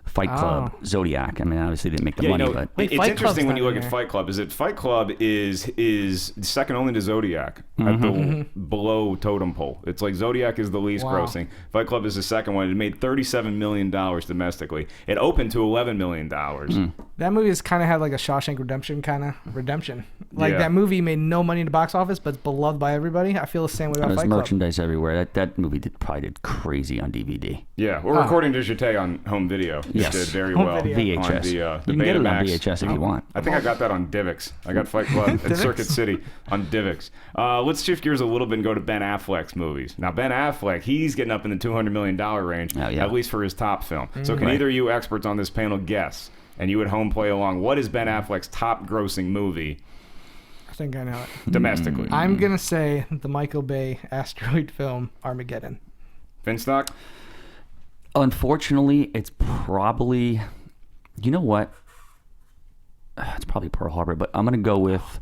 Speaker 3: Fight Club, Zodiac. I mean, obviously they didn't make the money, but
Speaker 4: Wait,
Speaker 2: it's
Speaker 4: Fight
Speaker 2: interesting
Speaker 4: Club's
Speaker 2: when you
Speaker 4: not
Speaker 2: look
Speaker 4: in
Speaker 2: at
Speaker 4: there.
Speaker 2: Fight Club. Is that Fight Club is second only to Zodiac at the below totem pole. It's like Zodiac is the least
Speaker 4: Wow.
Speaker 2: grossing. Fight Club is the second one. It made $37 million domestically. It opened to $11 million.
Speaker 4: That movie has kind of had like a Shawshank Redemption kind of redemption. Like
Speaker 2: Yeah.
Speaker 4: that movie made no money in the box office, but it's beloved by everybody. I feel the same way about
Speaker 3: there's
Speaker 4: Fight Club.
Speaker 3: merchandise everywhere. That movie probably did crazy on DVD.
Speaker 2: Yeah, we're recording to Jete on home video. It
Speaker 3: Yes.
Speaker 2: did very
Speaker 4: Home
Speaker 2: well.
Speaker 4: video.
Speaker 3: VHS.
Speaker 2: On the
Speaker 3: You can get it on
Speaker 2: Betamax.
Speaker 3: VHS if you want.
Speaker 2: I think I got that on Divx. I got Fight Club at
Speaker 4: Divx?
Speaker 2: Circuit City on Divx. Let's shift gears a little bit and go to Ben Affleck's movies. Now, Ben Affleck, he's getting up in the $200 million range,
Speaker 3: Oh, yeah.
Speaker 2: at least for his top film. So can either of you experts on this panel guess, and you at home play along, what is Ben Affleck's top grossing movie
Speaker 4: I think I know it.
Speaker 2: domestically?
Speaker 4: I'm going to say the Michael Bay asteroid film, Armageddon.
Speaker 2: Finstock?
Speaker 3: Unfortunately, it's probably, you know what? It's probably Pearl Harbor, but I'm gonna go with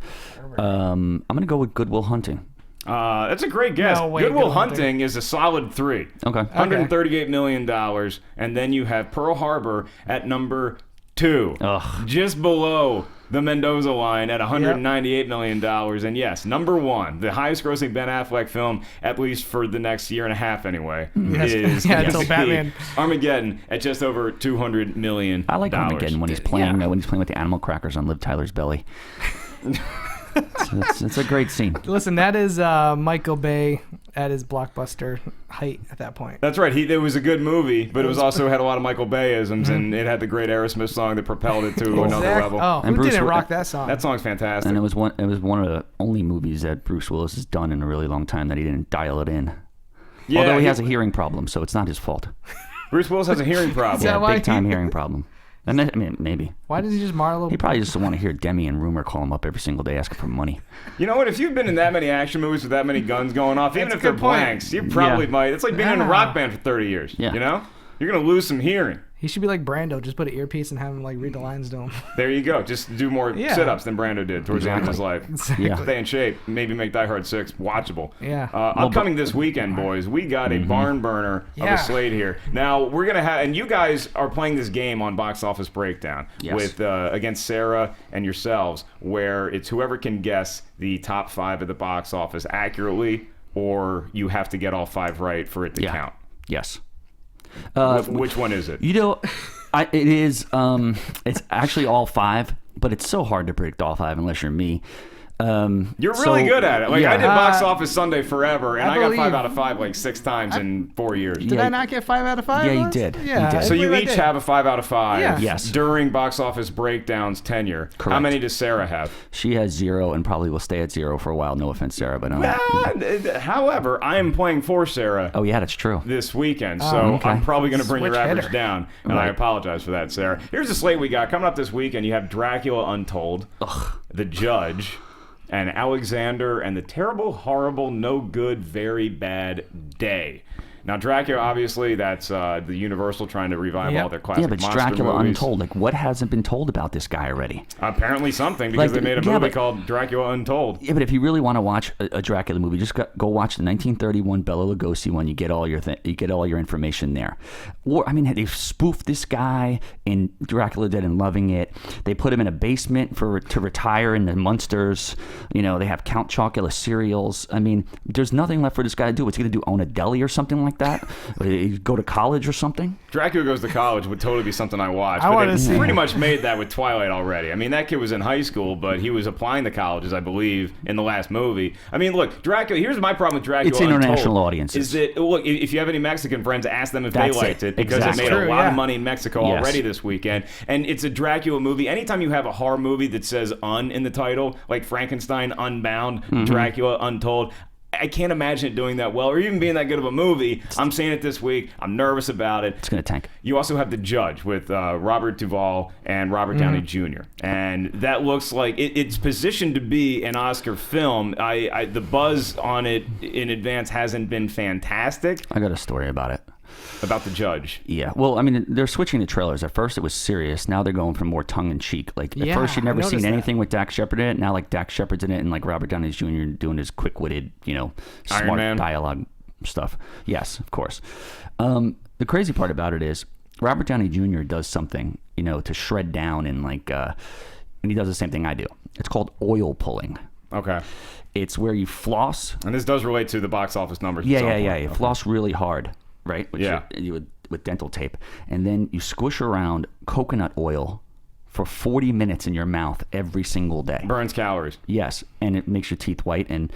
Speaker 3: Good Will Hunting.
Speaker 2: That's a great guess.
Speaker 4: No way,
Speaker 2: Good Will
Speaker 4: Good Hunting.
Speaker 2: Hunting is a solid 3.
Speaker 3: Okay.
Speaker 2: $138 million, and then you have Pearl Harbor at number 2,
Speaker 3: Ugh.
Speaker 2: just below the Mendoza line at $198 million. And yes, number 1, the highest grossing Ben Affleck film, at least for the next year and a half anyway, is
Speaker 4: Yeah, until Batman.
Speaker 2: Armageddon at just over $200 million.
Speaker 3: I like Armageddon when he's playing with the animal crackers on Liv Tyler's belly. It's a great scene.
Speaker 4: Listen, that is Michael Bay at his blockbuster height at that point.
Speaker 2: That's right. It was a good movie, but it was also had a lot of Michael Bay-isms, and it had the great Aerosmith song that propelled it to another level.
Speaker 4: Oh,
Speaker 3: And
Speaker 4: who
Speaker 3: Bruce
Speaker 4: didn't
Speaker 3: Wi-
Speaker 4: rock that song?
Speaker 2: That song's fantastic.
Speaker 3: And it was one of the only movies that Bruce Willis has done in a really long time that he didn't dial it in.
Speaker 2: Yeah,
Speaker 3: Although he has a hearing problem, so it's not his fault.
Speaker 2: Bruce Willis has a hearing problem.
Speaker 4: that why
Speaker 3: Big time
Speaker 4: he-
Speaker 3: hearing problem. And then, I mean, maybe.
Speaker 4: Why does he just Marlo?
Speaker 3: He probably just want to hear Demi and Rumor call him up every single day asking for money.
Speaker 2: You know what? If you've been in that many action movies with that many guns going off, even
Speaker 4: That's
Speaker 2: if
Speaker 4: a
Speaker 2: they're
Speaker 4: good point.
Speaker 2: blanks, you probably
Speaker 3: Yeah.
Speaker 2: might. It's like being in a rock band for 30 years.
Speaker 3: Yeah.
Speaker 2: You know? You're going to lose some hearing.
Speaker 4: He should be like Brando. Just put an earpiece and have him like read the lines to him.
Speaker 2: There you go. Just do more
Speaker 4: Yeah.
Speaker 2: sit-ups than Brando did towards the end of his life.
Speaker 3: Yeah.
Speaker 2: Stay in shape. Maybe make Die Hard 6 watchable.
Speaker 4: Yeah.
Speaker 2: Upcoming this weekend, boys, we got a barn burner of
Speaker 4: Yeah.
Speaker 2: a slate here. Now, we're going to have, and you guys are playing this game on Box Office Breakdown
Speaker 3: Yes.
Speaker 2: with against Sara and yourselves, where it's whoever can guess the top 5 of the box office accurately, or you have to get all 5 right for it to count.
Speaker 3: Yes.
Speaker 2: Which one is it?
Speaker 3: You know, it is. It's actually all 5, but it's so hard to predict all 5 unless you're me.
Speaker 2: You're really good at it. Like, I did Box Office Sunday forever, and I got 5 out of 5 like 6 times in 4 years.
Speaker 4: Did I not get 5 out of 5?
Speaker 3: Yeah, you did.
Speaker 4: Yeah.
Speaker 3: You did.
Speaker 2: So you each have a 5 out of 5
Speaker 4: Yeah.
Speaker 3: Yes.
Speaker 2: during Box Office Breakdown's tenure.
Speaker 3: Correct.
Speaker 2: How many does Sarah have?
Speaker 3: She has 0 and probably will stay at 0 for a while. No offense, Sarah, but
Speaker 2: However, I am playing for Sarah.
Speaker 3: Oh yeah, that's true.
Speaker 2: This weekend, so
Speaker 3: okay.
Speaker 2: I'm probably going to bring your
Speaker 4: Switch
Speaker 2: average
Speaker 4: hitter.
Speaker 2: down, and I apologize for that, Sarah. Here's the slate we got coming up this weekend. You have Dracula Untold, The Judge, and Alexander and the Terrible, Horrible, No Good, Very Bad Day. Now, Dracula, obviously, that's the Universal trying to revive all their classic
Speaker 3: Yeah, but it's
Speaker 2: monster
Speaker 3: Dracula
Speaker 2: movies.
Speaker 3: Untold. Like, what hasn't been told about this guy already?
Speaker 2: Apparently something, because
Speaker 3: Like,
Speaker 2: they made a
Speaker 3: yeah,
Speaker 2: movie
Speaker 3: but-
Speaker 2: called Dracula Untold.
Speaker 3: Yeah, but if you really want to watch a Dracula movie, just go watch the 1931 Bela Lugosi one. You get all your information there. Or I mean, they spoofed this guy in Dracula Dead and Loving It. They put him in a basement to retire in the Munsters. You know, they have Count Chocula cereals. I mean, there's nothing left for this guy to do. What's he gonna do? Own a deli or something like that? Go to college or something?
Speaker 2: Dracula Goes to College would totally be something I watch.
Speaker 4: I
Speaker 2: But
Speaker 4: wanna
Speaker 2: they
Speaker 4: see
Speaker 2: pretty
Speaker 4: it.
Speaker 2: much made that with Twilight already. I mean, that kid was in high school, but he was applying to colleges, I believe, in the last movie. I mean, look, Dracula. Here's my problem with Dracula.
Speaker 3: It's international
Speaker 2: Untold,
Speaker 3: audiences.
Speaker 2: Is that look? If you have any Mexican friends, ask them if
Speaker 3: That's
Speaker 2: they liked it, because
Speaker 3: Exactly.
Speaker 2: it made a
Speaker 4: True,
Speaker 2: lot of
Speaker 4: yeah.
Speaker 2: money in Mexico
Speaker 3: Yes.
Speaker 2: already this weekend. And it's a Dracula movie. Anytime you have a horror movie that says "un" in the title, like Frankenstein Unbound, Dracula Untold. I can't imagine it doing that well, or even being that good of a movie. I'm seeing it this week. I'm nervous about it.
Speaker 3: It's gonna tank.
Speaker 2: You also have The Judge with Robert Duvall and Robert Downey Jr. And that looks like it's positioned to be an Oscar film. The buzz on it in advance hasn't been fantastic.
Speaker 3: I got a story about it.
Speaker 2: About The Judge.
Speaker 3: Yeah, well, I mean, they're switching the trailers. At first, it was serious. Now they're going for more tongue-in-cheek. Like, at
Speaker 4: Yeah,
Speaker 3: first, you'd
Speaker 4: I
Speaker 3: never
Speaker 4: noticed
Speaker 3: seen
Speaker 4: that.
Speaker 3: anything with Dak Shepard in it. Now, like, Dak Shepard's in it, and, like, Robert Downey Jr. doing his quick-witted,
Speaker 2: Iron
Speaker 3: smart
Speaker 2: Man.
Speaker 3: dialogue stuff. Yes, of course. The crazy part about it is Robert Downey Jr. does something, to shred down and, and he does the same thing I do. It's called oil pulling.
Speaker 2: Okay.
Speaker 3: It's where you floss.
Speaker 2: And this does relate to the box office numbers.
Speaker 3: Yeah.
Speaker 2: at some point.
Speaker 3: You
Speaker 2: Okay.
Speaker 3: floss really hard, right? You would with dental tape, and then you squish around coconut oil for 40 minutes in your mouth every single day.
Speaker 2: Burns calories.
Speaker 3: Yes, and it makes your teeth white, and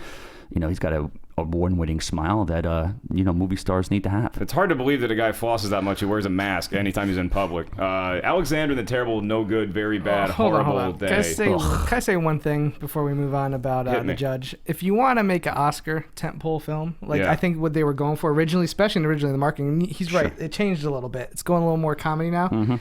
Speaker 3: he's got a award-winning smile that movie stars need to have.
Speaker 2: It's hard to believe that a guy flosses that much. He wears a mask anytime he's in public. Alexander and the Terrible, No Good, Very Bad,
Speaker 4: Hold on,
Speaker 2: Horrible
Speaker 4: hold on.
Speaker 2: Day.
Speaker 4: Can I say one thing before we move on about
Speaker 2: Hit me.
Speaker 4: The Judge? If you want to make an Oscar tentpole film,
Speaker 2: Yeah.
Speaker 4: I think what they were going for originally, especially originally the marketing, he's right. It changed a little bit. It's going a little more comedy now.
Speaker 3: Mm-hmm.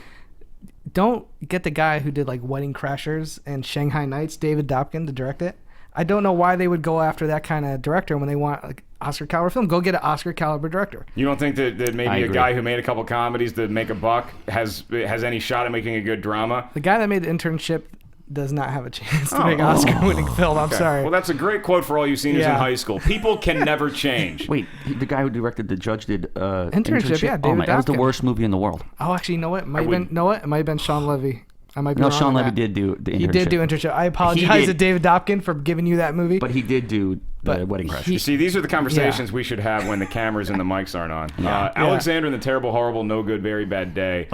Speaker 4: Don't get the guy who did like Wedding Crashers and Shanghai Nights, David Dobkin, to direct it. I don't know why they would go after that kind of director when they want like Oscar caliber film. Go get an Oscar caliber director.
Speaker 2: You don't think that
Speaker 3: I
Speaker 2: maybe a
Speaker 3: agree.
Speaker 2: guy who made a couple comedies to make a buck has any shot at making a good drama?
Speaker 4: The guy that made Internship does not have a chance to make an Oscar-winning film. I'm
Speaker 2: Okay.
Speaker 4: sorry.
Speaker 2: Well, that's a great quote for all you seniors in
Speaker 4: Yeah.
Speaker 2: high school. People can never change.
Speaker 3: Wait, the guy who directed The Judge did
Speaker 4: Internship, yeah,
Speaker 3: Oh
Speaker 4: David
Speaker 3: my, that was the
Speaker 4: Dobkin.
Speaker 3: worst movie in the world.
Speaker 4: Oh, actually, you know what? It might have
Speaker 2: would-
Speaker 4: been. It might have been Sean Levy. I might be
Speaker 3: No,
Speaker 4: wrong
Speaker 3: Sean
Speaker 4: on
Speaker 3: Levy
Speaker 4: that.
Speaker 3: did do the Internship.
Speaker 4: He did do Internship. I apologize
Speaker 2: did.
Speaker 4: to David Dobkin for giving you that movie.
Speaker 3: But he did do the
Speaker 4: But
Speaker 3: Wedding Crash.
Speaker 2: You see, these are the conversations we should have when the cameras and the mics aren't on.
Speaker 3: Yeah.
Speaker 2: Alexander and the Terrible, Horrible, No Good, Very Bad Day.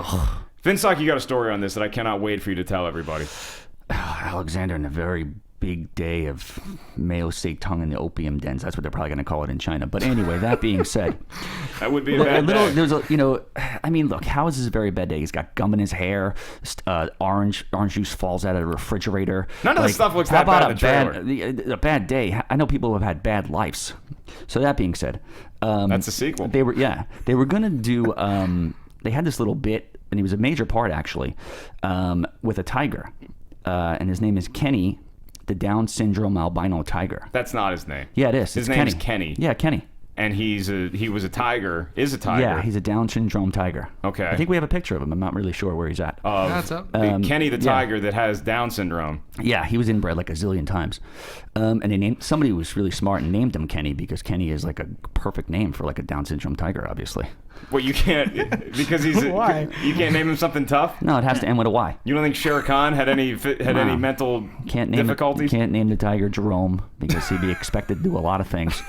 Speaker 2: Finstock, you got a story on this that I cannot wait for you to tell everybody.
Speaker 3: Alexander and a very big day of Mao Zedong in the opium dens. That's what they're probably going to call it in China. But anyway, that being said,
Speaker 2: That would be a
Speaker 3: look,
Speaker 2: bad day.
Speaker 3: there's I mean, look, how is this a very bad day? He's got gum in his hair. Orange juice falls out of the refrigerator.
Speaker 2: None of the stuff looks
Speaker 3: how
Speaker 2: that bad
Speaker 3: about
Speaker 2: in the trailer.
Speaker 3: a bad day? I know people who have had bad lives. So that being said,
Speaker 2: That's a sequel.
Speaker 3: They were going to do. They had this little bit, and he was a major part actually, with a tiger, and his name is Kenny, the Down syndrome albino tiger.
Speaker 2: That's not his name.
Speaker 3: Yeah, it is.
Speaker 2: His
Speaker 3: It's
Speaker 2: name's Kenny.
Speaker 3: Yeah, Kenny.
Speaker 2: And he was a tiger. Is a tiger.
Speaker 3: Yeah, he's a Down syndrome tiger.
Speaker 2: Okay.
Speaker 3: I think we have a picture of him. I'm not really sure where he's at.
Speaker 4: That's up.
Speaker 2: Kenny the
Speaker 3: yeah.
Speaker 2: tiger that has Down syndrome.
Speaker 3: Yeah, he was inbred like a zillion times. And they named somebody was really smart and named him Kenny because Kenny is like a perfect name for like a Down syndrome tiger, obviously.
Speaker 2: Well, you can't because he's
Speaker 4: Why?
Speaker 2: You can't name him something tough.
Speaker 3: No, it has to end with a Y.
Speaker 2: You don't think Shere Khan had any
Speaker 3: Wow.
Speaker 2: mental
Speaker 3: Can't name
Speaker 2: difficulties?
Speaker 3: Can't name the tiger Jerome because he'd be expected to do a lot of things.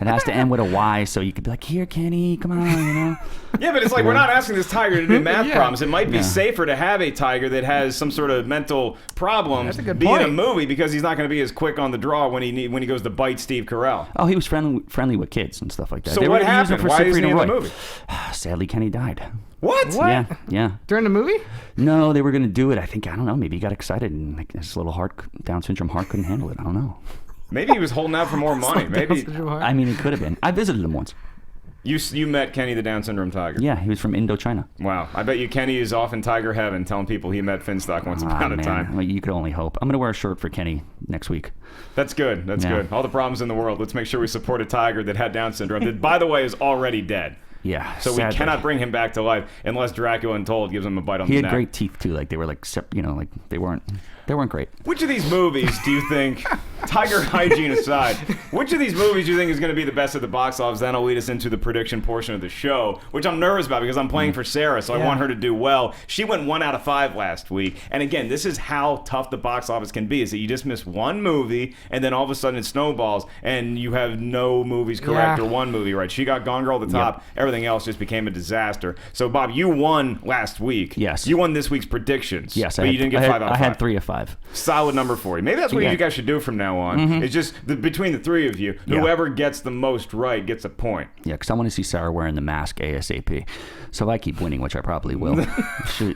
Speaker 3: It has to end with a Y, so you could be like, here, Kenny, come on, you know.
Speaker 2: Yeah, but it's like we're not asking this tiger to do math
Speaker 4: Yeah.
Speaker 2: problems. It might be
Speaker 3: Yeah.
Speaker 2: safer to have a tiger that has some sort of mental problems
Speaker 4: That's a good
Speaker 2: be in a
Speaker 4: point.
Speaker 2: movie because he's not going to be as quick on the draw when he goes to bite Steve Carell.
Speaker 3: Oh, he was friendly with kids and stuff like that.
Speaker 2: So
Speaker 3: They
Speaker 2: what
Speaker 3: were using
Speaker 2: happened?
Speaker 3: it for
Speaker 2: Why isn't he in the
Speaker 3: Roy.
Speaker 2: movie?
Speaker 3: Sadly, Kenny died.
Speaker 2: What?
Speaker 4: What?
Speaker 3: Yeah.
Speaker 4: During the movie?
Speaker 3: No, they were going to do it. I don't know. Maybe he got excited and like, his little Down syndrome heart couldn't handle it. I don't know.
Speaker 2: Maybe he was holding out for more money. Maybe
Speaker 3: I mean, it could have been. I visited him once.
Speaker 2: you met Kenny the Down syndrome tiger.
Speaker 3: Yeah, he was from Indochina.
Speaker 2: Wow. I bet you Kenny is off in tiger heaven telling people he met Finstock once upon a
Speaker 3: man.
Speaker 2: time.
Speaker 3: Well, you could only hope. I'm going to wear a shirt for Kenny next week.
Speaker 2: That's good. That's
Speaker 3: Yeah.
Speaker 2: good. All the problems in the world. Let's make sure we support a tiger that had Down syndrome that, by the way, is already dead.
Speaker 3: Yeah.
Speaker 2: So
Speaker 3: sadly.
Speaker 2: we cannot bring him back to life unless Dracula Untold gives him a bite on
Speaker 3: He
Speaker 2: the
Speaker 3: had
Speaker 2: neck.
Speaker 3: great teeth too. Like they were like, like they weren't great.
Speaker 2: Which of these movies do you think, tiger hygiene aside, which of these movies do you think is going to be the best at the box office? Then will lead us into the prediction portion of the show, which I'm nervous about because I'm playing for Sara, so I want her to do well. She went 1 out of 5 last week. And again, this is how tough the box office can be, is that you just miss one movie, and then all of a sudden it snowballs, and you have no movies correct or one movie right. She got Gone Girl at the top. Everything else just became a disaster. So, Bob, you won last week.
Speaker 3: Yes.
Speaker 2: You won this week's predictions.
Speaker 3: Yes,
Speaker 2: But you didn't get 5 out of 5.
Speaker 3: I had 3 of 5.
Speaker 2: Solid number for you. Maybe that's what
Speaker 3: Yeah.
Speaker 2: you guys should do from now on. It's just between the three of you,
Speaker 3: Yeah.
Speaker 2: whoever gets the most right gets a point.
Speaker 3: Yeah, because I want to see Sara wearing the mask ASAP. So if I keep winning, which I probably will,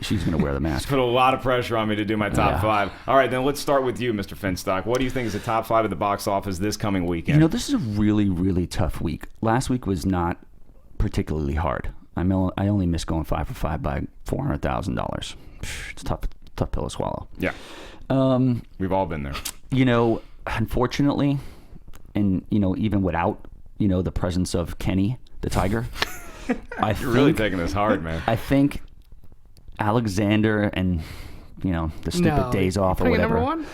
Speaker 3: she's going to wear the mask.
Speaker 2: Put a lot of pressure on me to do my top
Speaker 3: Yeah.
Speaker 2: 5. All right, then let's start with you, Mr. Finstock. What do you think is the top 5 of the box office this coming weekend?
Speaker 3: You know, this is a really, really tough week. Last week was not particularly hard. I only missed going 5 for 5 by $400,000. It's a tough pill to swallow.
Speaker 2: Yeah. We've all been there.
Speaker 3: You know, unfortunately, and even without the presence of Kenny the tiger,
Speaker 2: You're really taking this hard, man.
Speaker 3: I think Alexander and the stupid days off or
Speaker 4: putting it
Speaker 3: whatever
Speaker 4: number 1?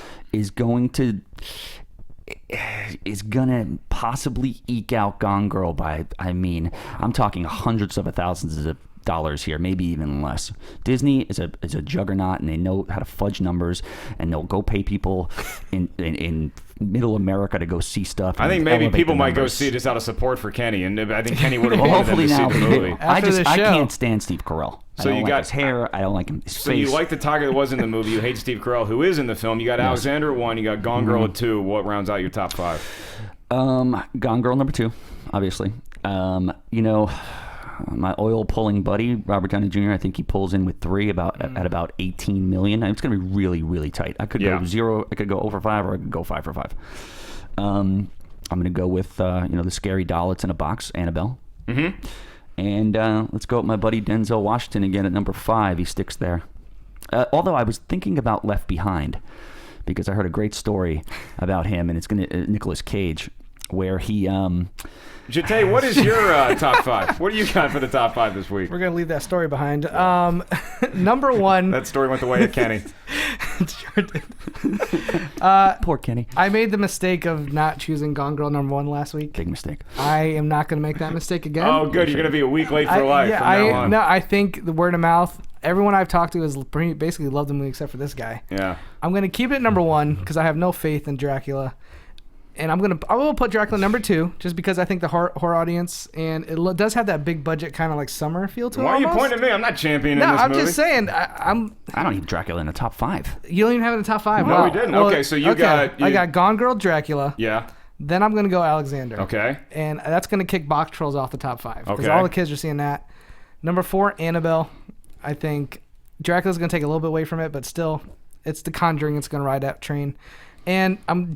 Speaker 3: is gonna possibly eke out Gone Girl by, I'm talking hundreds of thousands of dollars here, maybe even less. Disney is a juggernaut, and they know how to fudge numbers, and they'll go pay people in middle America to go see stuff.
Speaker 2: I think
Speaker 3: and
Speaker 2: maybe
Speaker 3: elevate
Speaker 2: people
Speaker 3: the
Speaker 2: might go
Speaker 3: numbers.
Speaker 2: see it just out of support for Kenny, and I think Kenny would have
Speaker 3: Well,
Speaker 2: wanted them
Speaker 3: hopefully
Speaker 2: to
Speaker 3: now
Speaker 2: see the movie.
Speaker 4: After the
Speaker 3: I
Speaker 4: show.
Speaker 3: can't stand Steve Carell.
Speaker 2: So
Speaker 3: I don't
Speaker 2: you
Speaker 3: like
Speaker 2: got-
Speaker 3: his hair. I don't like his
Speaker 2: So
Speaker 3: face.
Speaker 2: you like the tiger that was in the movie. You hate Steve Carell, who is in the film. You got Alexander at 1. You got Gone Girl at 2. What rounds out your top 5?
Speaker 3: Gone Girl number 2, obviously. My oil pulling buddy Robert Downey Jr. I think he pulls in with 3 at about 18 million. It's going to be really, really tight. I could go 0. I could go over 5, or I could go 5 for 5. I'm going to go with the scary doll that's in a box, Annabelle. Mm-hmm. And let's go with my buddy Denzel Washington again at number 5. He sticks there. Although I was thinking about Left Behind, because I heard a great story about him, and it's going to Nicolas Cage, where he
Speaker 2: Jate, what is your top 5? What do you got for the top 5 this week?
Speaker 4: We're going to leave that story behind. Number 1.
Speaker 2: That story went the way of Kenny.
Speaker 4: Sure did.
Speaker 3: poor Kenny.
Speaker 4: I made the mistake of not choosing Gone Girl number 1 last week.
Speaker 3: Big mistake.
Speaker 4: I am not going to make that mistake again.
Speaker 2: Oh, good. You're going to be a week late for life from now on.
Speaker 4: No, I think the word of mouth, everyone I've talked to has basically loved the movie except for this guy.
Speaker 2: Yeah.
Speaker 4: I'm going to keep it at number 1 because I have no faith in Dracula. And I will put Dracula number 2 just because I think the horror audience, and it does have that big budget kind of like summer feel to it.
Speaker 2: Why are you
Speaker 4: almost.
Speaker 2: pointing at me? I'm not championing
Speaker 4: No,
Speaker 2: this
Speaker 4: I'm
Speaker 2: movie.
Speaker 4: just saying.
Speaker 3: I don't need Dracula in the top 5.
Speaker 4: You don't even have it in the top 5.
Speaker 2: No,
Speaker 4: Wow.
Speaker 2: we didn't. Okay, so you got-
Speaker 4: I got Gone Girl, Dracula.
Speaker 2: Yeah.
Speaker 4: Then I'm gonna go Alexander.
Speaker 2: Okay.
Speaker 4: And that's gonna kick Box Trolls off the top 5 because
Speaker 2: Okay.
Speaker 4: all the kids are seeing that. Number 4, Annabelle. I think Dracula's gonna take a little bit away from it, but still, it's The Conjuring. It's gonna ride that train. And I'm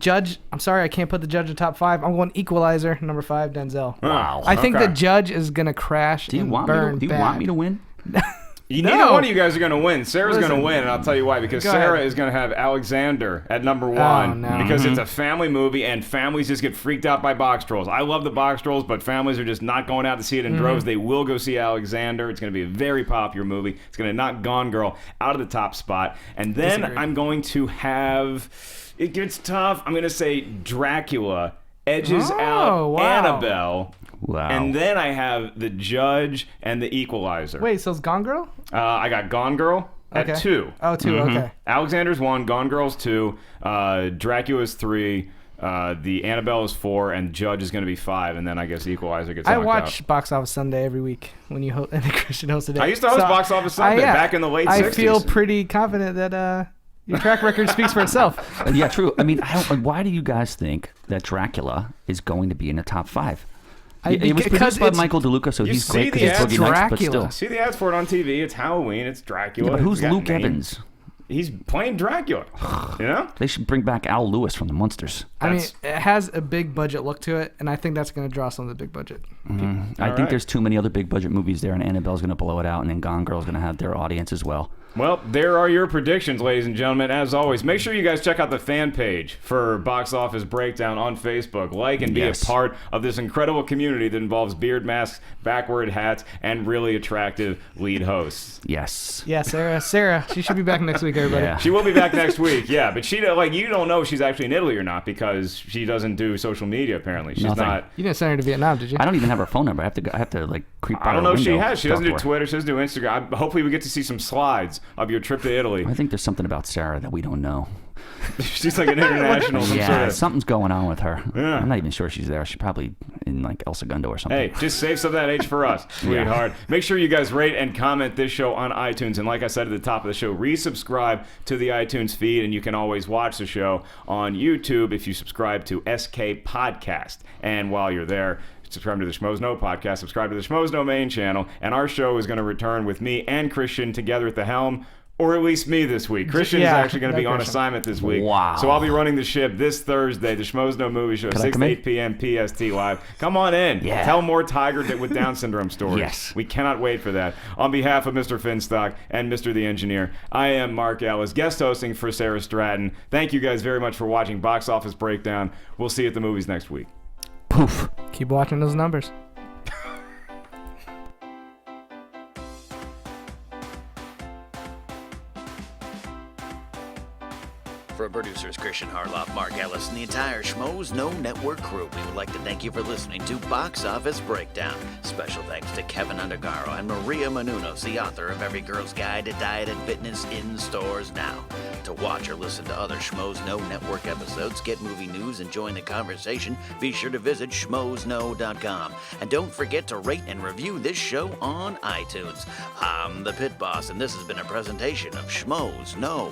Speaker 4: sorry, I can't put the Judge in top 5. I'm going Equalizer, number 5, Denzel.
Speaker 2: Wow.
Speaker 4: I think
Speaker 2: Okay.
Speaker 4: the Judge is gonna crash
Speaker 3: Do you
Speaker 4: and
Speaker 3: want
Speaker 4: burn
Speaker 3: me to? Do you
Speaker 4: bad.
Speaker 3: want me to win?
Speaker 2: Neither
Speaker 4: No.
Speaker 2: one of you guys are going to win. Sarah's going to
Speaker 4: Listen.
Speaker 2: win, and I'll tell you why. Because
Speaker 4: Go
Speaker 2: Sara
Speaker 4: ahead.
Speaker 2: is going to have Alexander at number 1
Speaker 4: no.
Speaker 2: because it's a family movie, and families just get freaked out by box trolls. I love the box trolls, but families are just not going out to see it in droves. They will go see Alexander. It's going to be a very popular movie. It's going to knock Gone Girl out of the top spot. And then
Speaker 4: Disagree.
Speaker 2: I'm going to have... It gets tough. I'm going to say Dracula edges out
Speaker 4: wow.
Speaker 2: Annabelle.
Speaker 3: Wow.
Speaker 2: And then I have The Judge and The Equalizer.
Speaker 4: Wait, so it's Gone Girl?
Speaker 2: I got Gone Girl at
Speaker 4: Okay.
Speaker 2: 2.
Speaker 4: Oh, 2. Okay.
Speaker 2: Alexander's 1, Gone Girl's 2, Dracula's 3, The Annabelle is 4, and Judge is going to be 5, and then I guess Equalizer gets knocked
Speaker 4: I watch
Speaker 2: out.
Speaker 4: Box Office Sunday every week when you and Christian hosted it.
Speaker 2: I used to host Box Office Sunday back in the late 60s.
Speaker 4: I feel pretty confident that your track record speaks for itself.
Speaker 3: Yeah, true. I mean, why do you guys think that Dracula is going to be in the top 5? It was produced by Michael DeLuca, so he's great because it's Boogie Nights, but still.
Speaker 2: See the ads for it on TV. It's Halloween. It's Dracula.
Speaker 3: Yeah, but who's Luke Evans?
Speaker 2: He's playing Dracula. You know?
Speaker 3: They should bring back Al Lewis from the Munsters.
Speaker 4: I mean, it has a big budget look to it, and I think that's going to draw some of the big budget.
Speaker 3: I think there's too many other big budget movies there, and Annabelle's going to blow it out, and then Gone Girl's going to have their audience as well.
Speaker 2: Well, there are your predictions, ladies and gentlemen. As always, make sure you guys check out the fan page for Box Office Breakdown on Facebook. Like and be a part of this incredible community that involves beard masks, backward hats, and really attractive lead hosts.
Speaker 3: Yes.
Speaker 4: Yeah, Sarah, she should be back next week, everybody.
Speaker 2: Yeah. She will be back next week, yeah. But you don't know if she's actually in Italy or not because she doesn't do social media, apparently. She's not.
Speaker 4: You didn't send her to Vietnam, did you?
Speaker 3: I don't even have her phone number. I have to creep by
Speaker 2: I don't know if she
Speaker 3: window,
Speaker 2: has. She doesn't do
Speaker 3: talk to her.
Speaker 2: Twitter. She doesn't do Instagram. Hopefully we get to see some slides of your trip to Italy.
Speaker 3: I think there's something about Sara that we don't know.
Speaker 2: She's like an international.
Speaker 3: Something's going on with her.
Speaker 2: Yeah.
Speaker 3: I'm not even sure she's there. She's probably in like El Segundo or something.
Speaker 2: Hey, just save some of that H for us, sweetheart. Make sure you guys rate and comment this show on iTunes. And like I said at the top of the show, resubscribe to the iTunes feed, and you can always watch the show on YouTube if you subscribe to SK Podcast. And while you're there, subscribe to the Schmoes Know podcast, subscribe to the Schmoes Know main channel, and our show is going to return with me and Christian together at the helm, or at least me this week. Christian is actually going to be on assignment this week.
Speaker 3: Wow.
Speaker 2: So I'll be running the ship this Thursday, the Schmoes Know movie show, 6 to 8 p.m. PST live. Come on in.
Speaker 3: Yeah.
Speaker 2: Tell more Tiger with Down syndrome stories.
Speaker 3: Yes.
Speaker 2: We cannot wait for that. On behalf of Mr. Finstock and Mr. the Engineer, I am Mark Ellis, guest hosting for Sarah Stratton. Thank you guys very much for watching Box Office Breakdown. We'll see you at the movies next week.
Speaker 3: Poof.
Speaker 4: Keep watching those numbers.
Speaker 1: For producers Christian Harloff, Mark Ellis, and the entire Schmoes Know Network crew, we would like to thank you for listening to Box Office Breakdown. Special thanks to Kevin Undergaro and Maria Menounos, the author of Every Girl's Guide to Diet and Fitness in stores now. To watch or listen to other Schmoes Know Network episodes, get movie news, and join the conversation, be sure to visit schmoesknow.com. And don't forget to rate and review this show on iTunes. I'm the Pit Boss, and this has been a presentation of Schmoes Know.